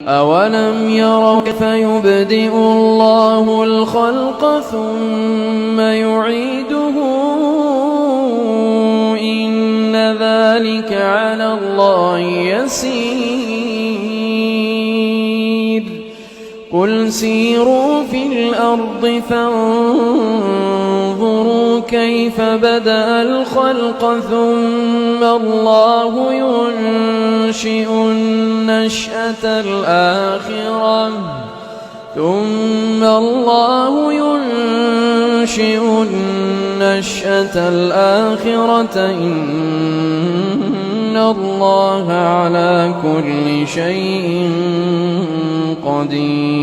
أولم يروا كيف يبدئ الله الخلق ثم يعيده إن ذلك على الله يسير قل سيروا في الأرض فانظروا كيف بدأ الخلق ثم الله ينشئ النشأة الآخرة إن الله على كل شيء قدير.